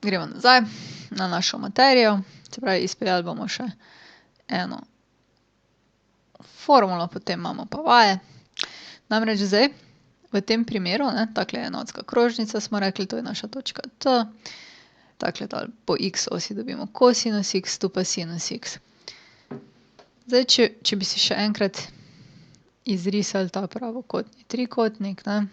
Gremo nazaj na našo materijo, se pravi, izpeljali bomo še eno formulo, potem imamo pa vaje. Namreč zdaj v tem primeru, ne, takle je enotska krožnica, smo rekli, to je naša točka T. Takle dol po x osi dobimo kosinus x, tu pa sinus x. Zdaj, če bi si še enkrat izrisali ta pravokotni trikotnik, ne.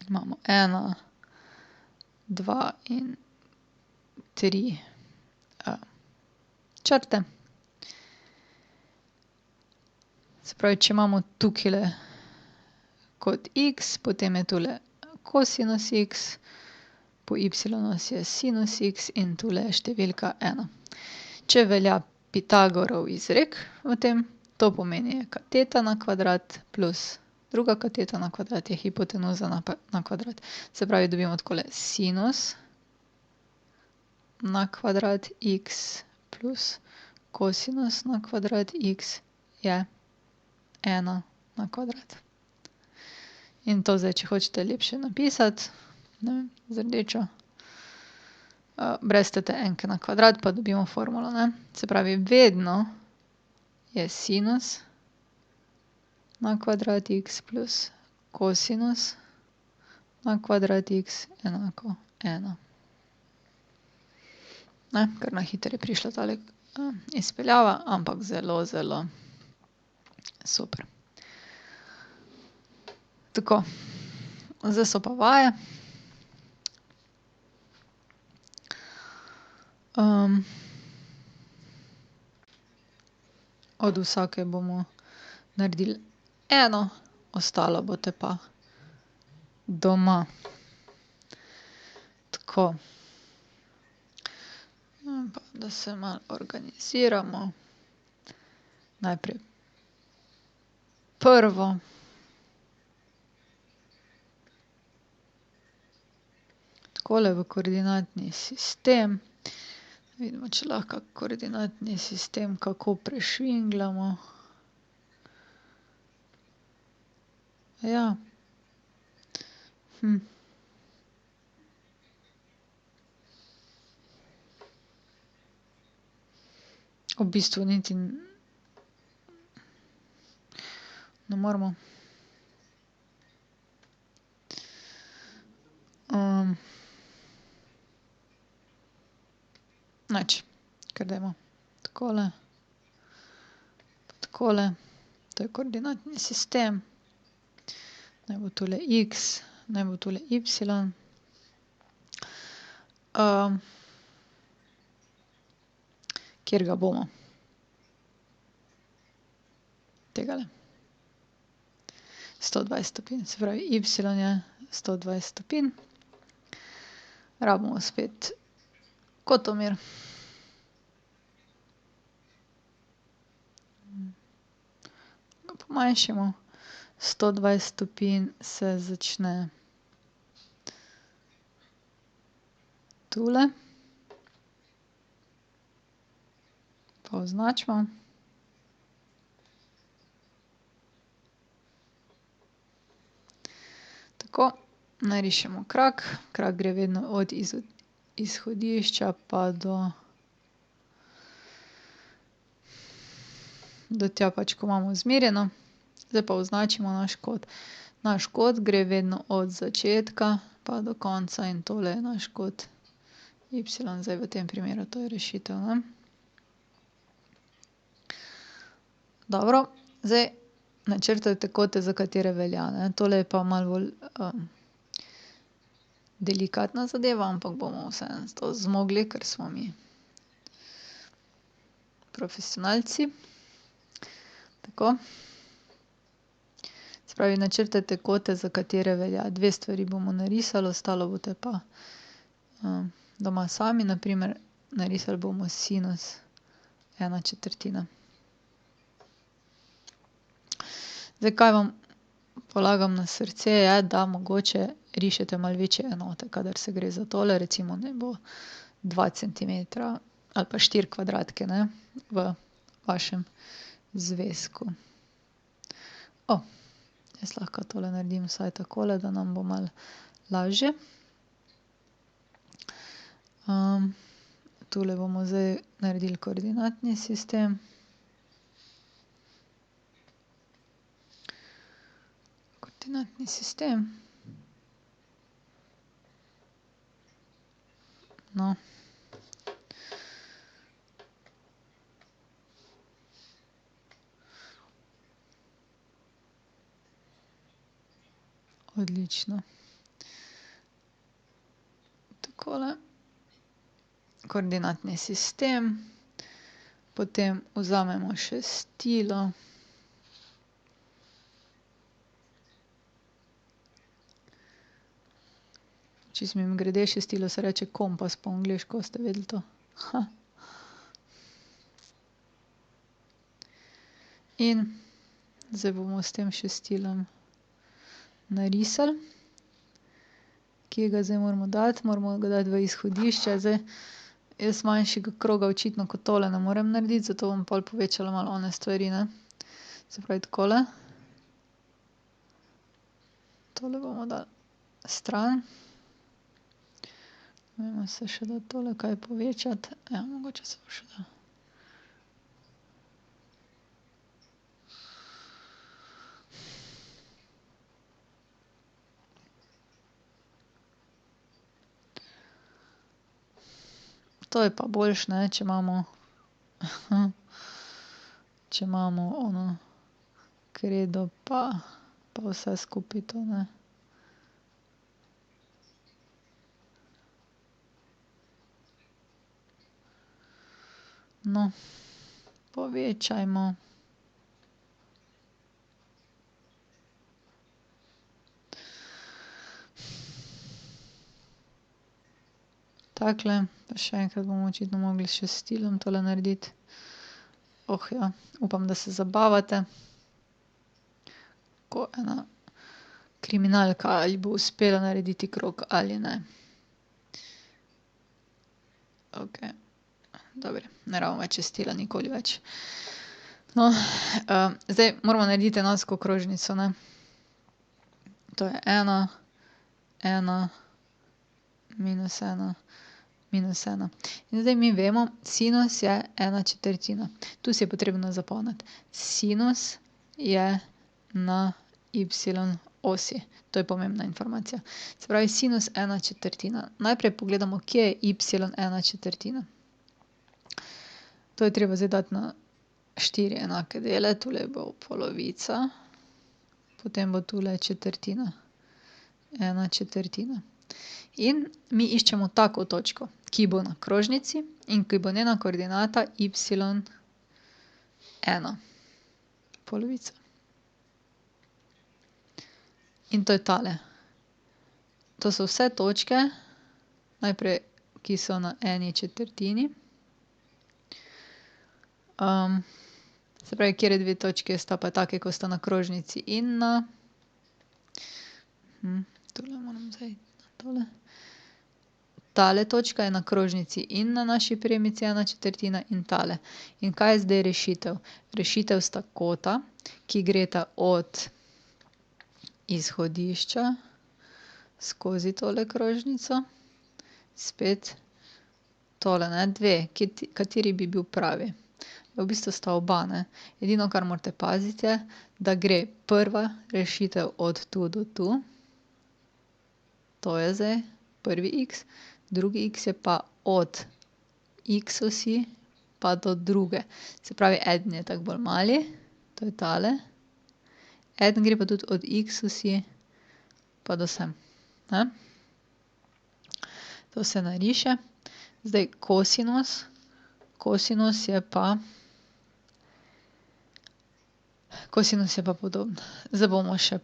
Imamo 1, 2 in 3 črte. Se pravi, če imamo tukajle kot x, potem je tule kosinus x, po y osi je sinus x in tule je številka 1. Če velja Pitagorov izrek v tem, to pomeni kateta na kvadrat plus druga kateta na kvadrat je hipotenuza na kvadrat. Se pravi, dobimo takole sinus na kvadrat x plus kosinus na kvadrat x je 1 na kvadrat. In to zdaj, če hočete lepše napisati, ne vem, z rdečo, brez te enke na kvadrat pa dobimo formulo, ne. Se pravi, vedno je sinus na kvadrat x plus kosinus na kvadrat x enako 1. Ne, kar na hitro je prišla tale izpeljava, ampak zelo, zelo super. Tako, zdaj so pa vaje. Od vsake bomo naredili eno, ostalo boste pa doma. Tako. Pa da se malo organiziramo. Najprej prvo. Takole v koordinatni sistem. Vidimo, če lahko koordinatni sistem kako prešvingljamo. Ja. V bistvu niti ne moremo. Nič, kar dajmo takole. Pa takole. To je koordinatni sistem. Naj bo tule x, naj bo tule y. Katerega bomo? Tegale. 120 stopinj, se pravi, y je 120 stopinj. Rabimo spet kotomir. Ga pomanjšamo. 120 stopinj se začne tule. Pa označimo. Tako, narišemo krak. Krak gre vedno od izhodišča pa do tja pač, ko imamo izmerjeno. Zdaj pa označimo naš kot. Naš kot gre vedno od začetka pa do konca in tole je naš kot y. Zdaj v tem primeru to je rešitev, ne. Dobro, zdaj načrtajte kote, za katere velja, ne. Tole je pa malo bolj delikatna zadeva, ampak bomo vseeno to zmogli, ker smo mi profesionalci. Tako. Se pravi, načrtajte kote, za katere velja. Dve stvari bomo narisali, ostalo boste pa doma sami, na primer narisali bomo sinus 1/4. Zdaj, kaj vam polagam na srce, je, da mogoče rišete malo večje enote, kadar se gre za tole, recimo naj bo 2 centimetra ali pa 4 kvadratke, ne, v vašem zvezku. Jaz lahko tole naredim vsaj takole, da nam bo malo lažje. Tule bomo zdaj naredili koordinatni sistem. Koordinatni sistem. No. Odlično. Takole. Koordinatni sistem. Potem vzamemo še stilo. Čisto mimogrede, šestilo se reče kompas po angleško, ste vedeli to? In zdaj bomo s tem šestilom narisali. Kje ga zdaj moramo dati? Moramo ga dati v izhodišče. Zdaj, jaz manjšega kroga očitno kot tole ne morem narediti, zato bom pol povečala malo one stvari, ne. Se pravi takole. Tole bomo dali stran. Dajmo se še dati tole kaj povečati. Ja, mogoče se bo še dalo. To je pa boljše, ne, če imamo če imamo ono kredo pa vse skupaj to, ne. No, povečajmo. Takle, pa še enkrat bomo očitno mogli še s stilom tole narediti. Ja, upam, da se zabavate. Ko ena kriminalka, ali bo uspela narediti krog ali ne. Okej. Dobro, ne rabimo več čistila, nikoli več. No, zdaj moramo narediti enotsko krožnico, ne. To je ena, ena, minus ena, minus ena. In zdaj mi vemo, sinus je 1/4. Tu si je potrebno zapomniti. Sinus je na y osi. To je pomembna informacija. Se pravi, sinus 1/4. Najprej pogledamo, kje je y 1/4. To je treba zdaj dati na 4 enake dele, tule bo polovica. Potem bo tule četrtina. 1/4. In mi iščemo tako točko, ki bo na krožnici in ki bo njena koordinata y1. Polovica. In to je tale. To so vse točke, najprej, ki so na 1/4. Se pravi, kateri dve točki sta pa taki, ko sta na krožnici in na ... Tule moram zdaj na tole. Tale točka je na krožnici in na naši premici 1/4 in tale. In kaj je zdaj rešitev? Rešitev sta kota, ki gresta od izhodišča skozi tole krožnico, spet tole, ne, dve. Kateri bi bil pravi? V bistvu sta oba, ne. Edino, kar morate paziti, je, da gre prva rešitev od tu do tu. To je zdaj prvi x. Drugi x je pa od x osi pa do druge. Se pravi, eden je tako bolj mali, to je tale. Eden gre pa tudi od x osi pa do sem, ne. To se nariše. Zdaj kosinus. Kosinus je pa podobno. Zdaj bomo še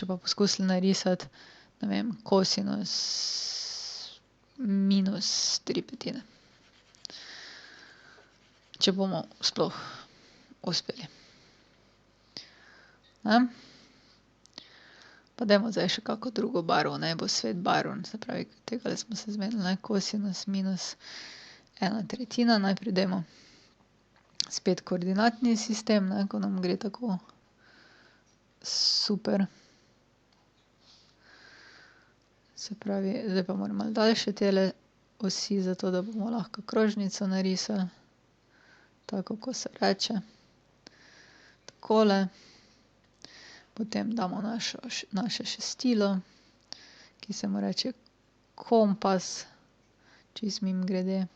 pa poskusili narisati, ne vem, kosinus -3/5. Če bomo sploh uspeli. Ne. Pa dajmo zdaj še kako drugo barvo, ne bo svet barven, se pravi, tegale smo se zmenili, ne, kosinus minus 1/3. Najprej dajmo spet koordinatni sistem, ne, ko nam gre tako super. Se pravi, zdaj pa moram malo daljše tele osi, zato da bomo lahko krožnico narisali. Tako, ko se reče. Takole. Potem damo naše šestilo, ki se mu reče kompas, čisto mimogrede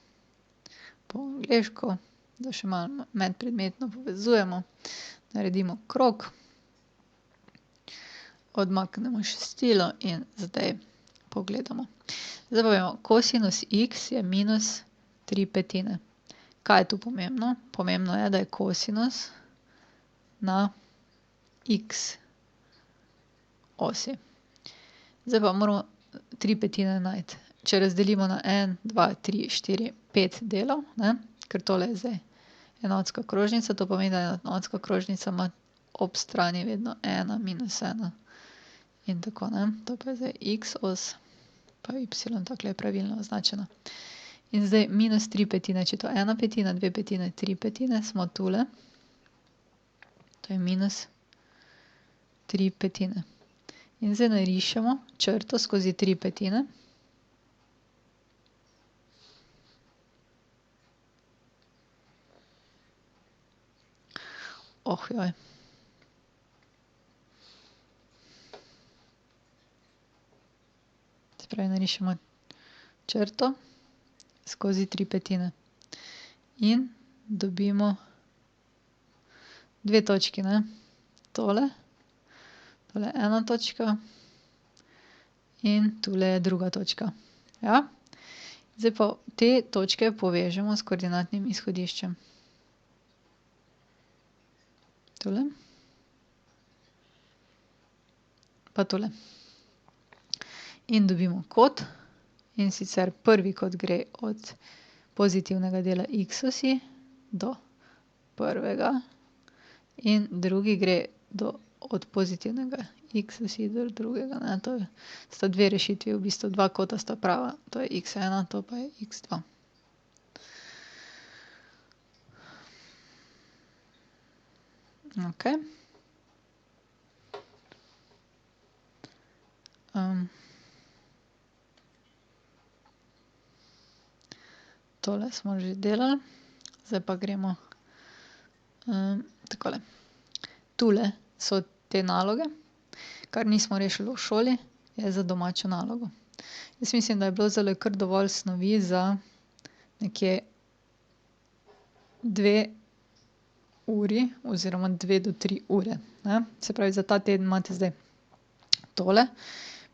po angleško, da še malo medpredmetno povezujemo. Naredimo krog. Odmaknemo šestilo in zdaj pogledamo. Zdaj pa vemo, kosinus x je minus 3/5. Kaj je tu pomembno? Pomembno je, da je kosinus na x osi. Zdaj pa moramo 3/5 najti. Če razdelimo na 1, 2, 3, 4, 5 delov, ne, ker tole je zdaj enotska krožnica, to pomeni, da enotska krožnica ima ob strani vedno 1, -1 in tako, ne. To pa je zdaj x os pa y, takole je pravilno označena. In zdaj minus 3/5, če je to 1/5, 2/5, 3/5, smo tule. To je minus 3/5. In zdaj narišemo črto skozi 3/5. Joj. Se pravi, narišemo črto skozi 3/5. In dobimo dve točki, ne. Tole. Tole je ena točka. In tule je druga točka. Ja. Zdaj pa te točke povežemo s koordinatnim izhodiščem. Tule. Pa tule. In dobimo kot. In sicer prvi kot gre od pozitivnega dela x osi do prvega. In drugi gre od pozitivnega x osi do drugega, ne. To sta dve rešitvi, v bistvu dva kota sta prava. To je x1, to pa je x2. Okej. Tole smo že delali. Zdaj pa gremo takole. Tule so te naloge. Kar nismo rešili v šoli, je za domačo nalogo. Jaz mislim, da je bilo zdajle kar dovolj snovi za nekje 2 uri oziroma 2 do 3 ure, ne. Se pravi, za ta teden imate zdaj tole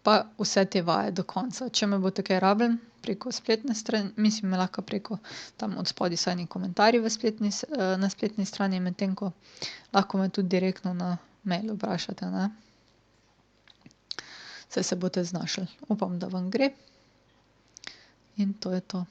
pa vse te vaje do konca. Če me boste kaj rabili preko spletne mislim, me lahko preko tam od spodaj so eni komentarji na spletni strani, medtem ko lahko me tudi direktno na mail vprašate, ne. Saj se boste znašli. Upam, da vam gre. In to je to.